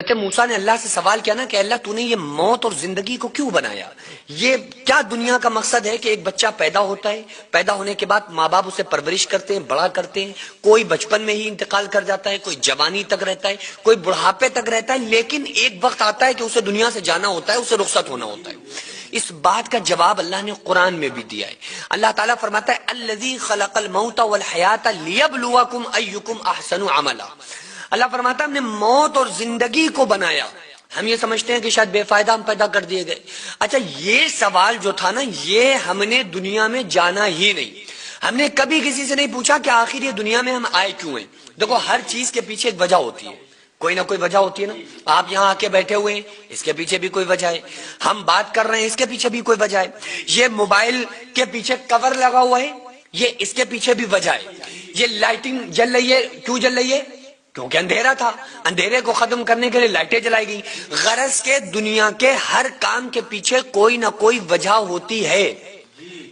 موسیٰ نے اللہ سے سوال کیا نا کہ اللہ تو نے یہ موت اور زندگی کو کیوں بنایا؟ یہ کیا دنیا کا مقصد ہے کہ ایک بچہ پیدا ہوتا ہے، پیدا ہونے کے بعد ماں باپ اسے پرورش کرتے ہیں، بڑا کرتے ہیں، کوئی بچپن میں ہی انتقال کر جاتا ہے، کوئی جوانی تک رہتا ہے، کوئی بڑھاپے تک رہتا ہے، لیکن ایک وقت آتا ہے کہ اسے دنیا سے جانا ہوتا ہے، اسے رخصت ہونا ہوتا ہے۔ اس بات کا جواب اللہ نے قرآن میں بھی دیا ہے۔ اللہ تعالیٰ فرماتا ہے الذی خلق الموت والحیات لیبلوکم ایکم احسن عملا۔ اللہ فرماتا ہے ہم نے موت اور زندگی کو بنایا۔ ہم یہ سمجھتے ہیں کہ شاید بے فائدہ ہم پیدا کر دیے گئے۔ اچھا، یہ سوال جو تھا نا، یہ ہم نے دنیا میں جانا ہی نہیں۔ ہم نے کبھی کسی سے نہیں پوچھا کہ آخر یہ دنیا میں ہم آئے کیوں ہیں۔ دیکھو، ہر چیز کے پیچھے ایک وجہ ہوتی ہے، کوئی نہ کوئی وجہ ہوتی ہے نا۔ آپ یہاں آ کے بیٹھے ہوئے ہیں، اس کے پیچھے بھی کوئی وجہ ہے۔ ہم بات کر رہے ہیں، اس کے پیچھے بھی کوئی وجہ ہے۔ یہ موبائل کے پیچھے کور لگا ہوا ہے، یہ اس کے پیچھے بھی وجہ ہے۔ یہ لائٹنگ جل رہی ہے، کیوں جل رہی ہے؟ کیونکہ اندھیرا تھا، اندھیرے کو ختم کرنے کے لیے لائٹیں جلائی گئی۔ غرض کے دنیا کے ہر کام کے پیچھے کوئی نہ کوئی وجہ ہوتی ہے،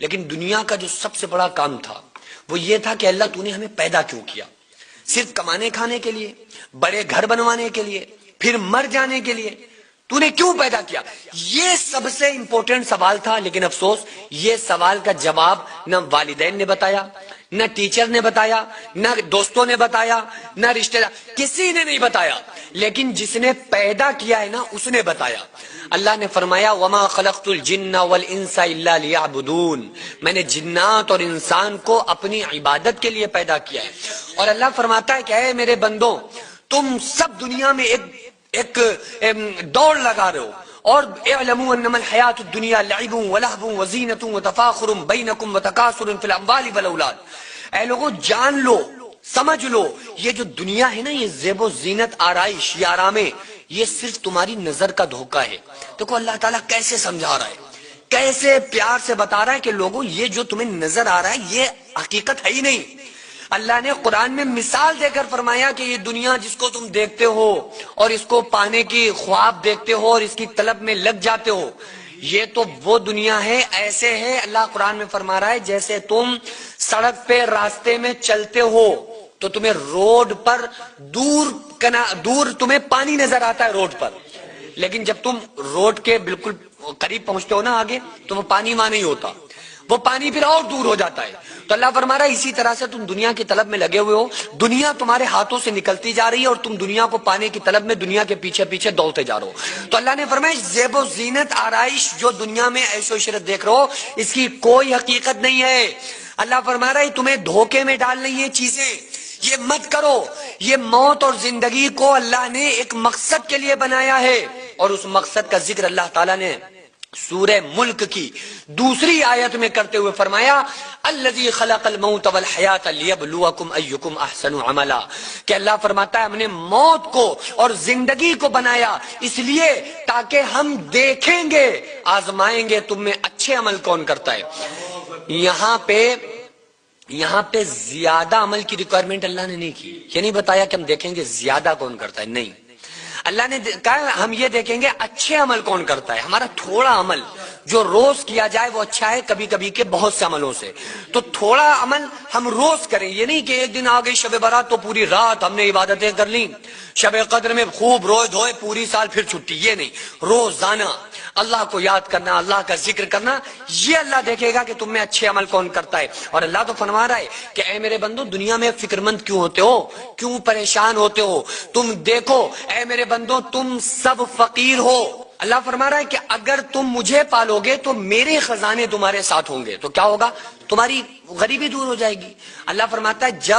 لیکن دنیا کا جو سب سے بڑا کام تھا وہ یہ تھا کہ اللہ تو نے ہمیں پیدا کیوں کیا؟ صرف کمانے کھانے کے لیے، بڑے گھر بنوانے کے لیے، پھر مر جانے کے لیے؟ تو نے کیوں پیدا کیا؟ یہ سب سے امپورٹنٹ سوال تھا، لیکن افسوس یہ سوال کا جواب نہ والدین نے بتایا، نہ ٹیچر نے بتایا، نہ دوستوں نے بتایا، نہ رشتہ دار، کسی نے نہیں بتایا، لیکن جس نے پیدا کیا ہے نا اس نے بتایا۔ اللہ نے فرمایا وَمَا خَلَقْتُ الْجِنَّ وَالْإِنسَ إِلَّا لِيَعْبُدُونَ، میں نے جنات اور انسان کو اپنی عبادت کے لیے پیدا کیا ہے۔ اور اللہ فرماتا ہے کہ اے میرے بندوں، تم سب دنیا میں ایک دوڑ لگا رہے ہو، اور اعلموا انما الحیات الدنیا لعب ولہو وزینۃ وتفاخر بینکم وتکاثر فی الاموال والاولاد۔ اے لوگوں، جان لو، سمجھ لو، یہ جو دنیا ہے نا، یہ زیب و زینت، آرائش، یہ آرامیں، یہ صرف تمہاری نظر کا دھوکہ ہے۔ دیکھو اللہ تعالیٰ کیسے سمجھا رہا ہے، کیسے پیار سے بتا رہا ہے کہ لوگوں یہ جو تمہیں نظر آ رہا ہے یہ حقیقت ہے ہی نہیں۔ اللہ نے قرآن میں مثال دے کر فرمایا کہ یہ دنیا جس کو تم دیکھتے ہو اور اس کو پانے کی خواب دیکھتے ہو اور اس کی طلب میں لگ جاتے ہو، یہ تو وہ دنیا ہے، ایسے ہے، اللہ قرآن میں فرما رہا ہے جیسے تم سڑک پہ راستے میں چلتے ہو تو تمہیں روڈ پر دور تمہیں پانی نظر آتا ہے روڈ پر، لیکن جب تم روڈ کے بالکل قریب پہنچتے ہو نا آگے، تو وہ پانی وہاں نہیں ہوتا، وہ پانی پھر اور دور ہو جاتا ہے۔ تو اللہ فرما رہا ہے اسی طرح سے تم دنیا کی طلب میں لگے ہوئے ہو، دنیا تمہارے ہاتھوں سے نکلتی جا رہی ہے اور تم دنیا کو پانے کی طلب میں دنیا کے پیچھے پیچھے دوڑتے جا رہے ہو۔ تو اللہ نے فرمایا زیب و زینت، آرائش جو دنیا میں عیش و عشرت دیکھ رہے ہو، اس کی کوئی حقیقت نہیں ہے۔ اللہ فرما رہا ہے تمہیں دھوکے میں ڈال رہی ہیں چیزیں، یہ مت کرو۔ یہ موت اور زندگی کو اللہ نے ایک مقصد کے لیے بنایا ہے، اور اس مقصد کا ذکر اللہ تعالیٰ نے سورہ ملک کی دوسری آیت میں کرتے ہوئے فرمایا الذی خلق الموت والحیات لیبلوکم ایکم احسن عملا، کہ اللہ فرماتا ہے ہم نے موت کو اور زندگی کو بنایا اس لیے تاکہ ہم دیکھیں گے، آزمائیں گے تم میں اچھے عمل کون کرتا ہے۔ یہاں پہ زیادہ عمل کی ریکوائرمنٹ اللہ نے نہیں کی، یہ نہیں بتایا کہ ہم دیکھیں گے زیادہ کون کرتا ہے، نہیں، اللہ نے کہا ہم یہ دیکھیں گے اچھے عمل کون کرتا ہے۔ ہمارا تھوڑا عمل جو روز کیا جائے وہ اچھا ہے، کبھی کبھی کے بہت سے عملوں سے، تو تھوڑا عمل ہم روز کریں۔ یہ نہیں کہ ایک دن آ گئی شب برات تو پوری رات ہم نے عبادتیں کر لیں، شب قدر میں خوب روئے دھوئے پوری سال پھر چھٹی، یہ نہیں، روزانہ اللہ کو یاد کرنا، اللہ کا ذکر کرنا، یہ اللہ دیکھے گا کہ تم میں اچھے عمل کون کرتا ہے۔ اور اللہ تو فرما رہا ہے کہ اے میرے بندو، دنیا میں فکر مند کیوں ہوتے ہو، کیوں پریشان ہوتے ہو؟ تم دیکھو اے میرے بندو، تم سب فقیر ہو۔ اللہ فرما رہا ہے کہ اگر تم مجھے پالو گے تو میرے خزانے تمہارے ساتھ ہوں گے، تو کیا ہوگا؟ تمہاری غریبی دور ہو جائے گی۔ اللہ فرماتا ہے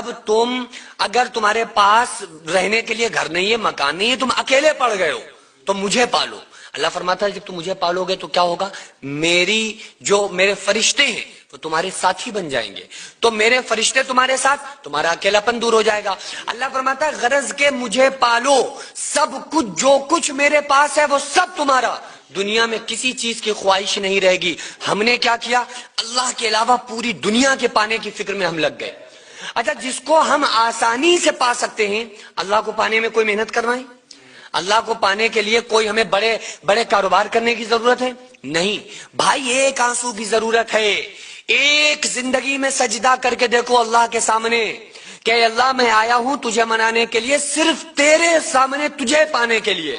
اگر تمہارے پاس رہنے کے لیے گھر نہیں ہے، مکان نہیں ہے، تم اکیلے پڑ گئے ہو تو مجھے پالو۔ اللہ فرماتا ہے جب تم مجھے پالو گے تو کیا ہوگا؟ میرے فرشتے ہیں وہ تمہارے ساتھی بن جائیں گے، تو میرے فرشتے تمہارے ساتھ، تمہارا اکیلا پن دور ہو جائے گا۔ اللہ فرماتا ہے غرض کے مجھے پالو، سب کچھ جو کچھ میرے پاس ہے وہ سب تمہارا، دنیا میں کسی چیز کی خواہش نہیں رہے گی۔ ہم نے کیا کیا؟ اللہ کے علاوہ پوری دنیا کے پانے کی فکر میں ہم لگ گئے۔ اچھا، جس کو ہم آسانی سے پا سکتے ہیں، اللہ کو پانے میں کوئی محنت کروائیں؟ اللہ کو پانے کے لیے کوئی ہمیں بڑے بڑے کاروبار کرنے کی ضرورت ہے؟ نہیں بھائی، ایک آنسو کی ضرورت ہے، ایک زندگی میں سجدہ کر کے دیکھو اللہ کے سامنے کہ اللہ میں آیا ہوں تجھے منانے کے لیے، صرف تیرے سامنے تجھے پانے کے لیے۔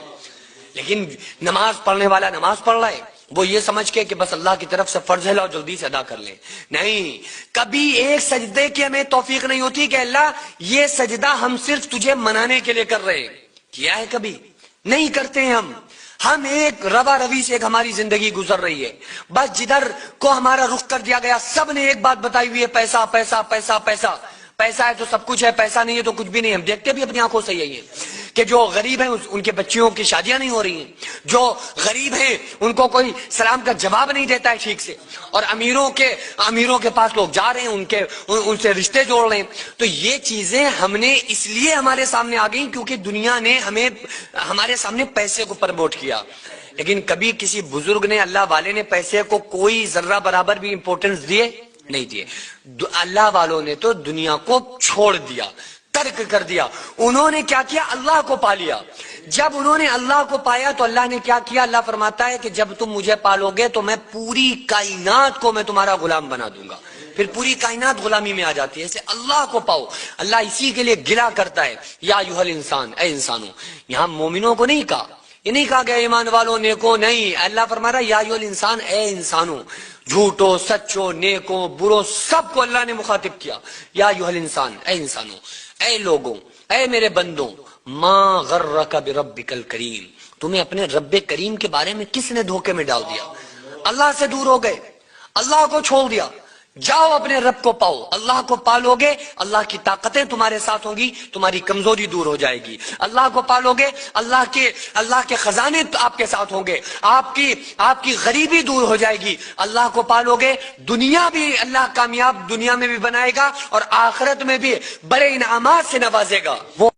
لیکن نماز پڑھنے والا نماز پڑھ رہا ہے، وہ یہ سمجھ کے کہ بس اللہ کی طرف سے فرض ہے، لاؤ جلدی سے ادا کر لیں۔ نہیں، کبھی ایک سجدے کی ہمیں توفیق نہیں ہوتی کہ اللہ یہ سجدہ ہم صرف تجھے منانے کے لیے کر رہے ہیں۔ کیا ہے کبھی؟ نہیں کرتے ہیں ہم ایک روا روی سے ایک ہماری زندگی گزر رہی ہے، بس جدھر کو ہمارا رخ کر دیا گیا سب نے ایک بات بتائی ہوئی ہے، پیسہ پیسہ پیسہ پیسہ۔ پیسہ ہے تو سب کچھ ہے، پیسہ نہیں ہے تو کچھ بھی نہیں۔ ہم دیکھتے بھی اپنی آنکھوں سے یہی ہے کہ جو غریب ہیں ان کے بچیوں کی شادیاں نہیں ہو رہی ہیں، جو غریب ہیں ان کو کوئی سلام کا جواب نہیں دیتا ہے ٹھیک سے، اور امیروں کے پاس لوگ جا رہے ہیں، ان سے رشتے جوڑ رہے ہیں۔ تو یہ چیزیں ہم نے اس لیے ہمارے سامنے آ گئی کیونکہ دنیا نے ہمارے سامنے پیسے کو پروموٹ کیا۔ لیکن کبھی کسی بزرگ نے، اللہ والے نے پیسے کو کوئی ذرہ برابر بھی امپورٹنس دیے نہیں دیے۔ اللہ والوں نے تو دنیا کو چھوڑ دیا، ترک کر دیا۔ انہوں نے کیا کیا؟ اللہ کو پا لیا۔ جب انہوں نے اللہ کو پایا تو اللہ نے کیا کیا؟ اللہ فرماتا ہے کہ جب تم مجھے پالو گے تو میں پوری کائنات کو میں تمہارا غلام بنا دوں گا۔ پھر پوری کائنات غلامی میں آ جاتی ہے۔ اسے اللہ کو پاؤ، اللہ اسی کے لیے گلا کرتا ہے، یا ایھا الانسان، اے انسانوں۔ یہاں مومنوں کو نہیں کہا، یہ نہیں کہا گیا ایمان والوں نیکو، نہیں، اللہ فرما رہا ہے یا ایھا الانسان، اے انسانوں۔ جھوٹوں، سچوں، نیکوں، بروں، سب کو اللہ نے مخاطب کیا، یا ایھا الانسان، اے انسانوں، اے لوگوں، اے میرے بندوں، ما غرک بربک الکریم، تمہیں اپنے رب کریم کے بارے میں کس نے دھوکے میں ڈال دیا؟ اللہ سے دور ہو گئے، اللہ کو چھوڑ دیا۔ جاؤ اپنے رب کو پاؤ، اللہ کو پالو گے، اللہ کی طاقتیں تمہارے ساتھ ہوں گی، تمہاری کمزوری دور ہو جائے گی۔ اللہ کو پالو گے، اللہ کے خزانے آپ کے ساتھ ہوں گے، آپ کی غریبی دور ہو جائے گی۔ اللہ کو پالو گے، دنیا بھی اللہ کامیاب دنیا میں بھی بنائے گا اور آخرت میں بھی بڑے انعامات سے نوازے گا۔ وہ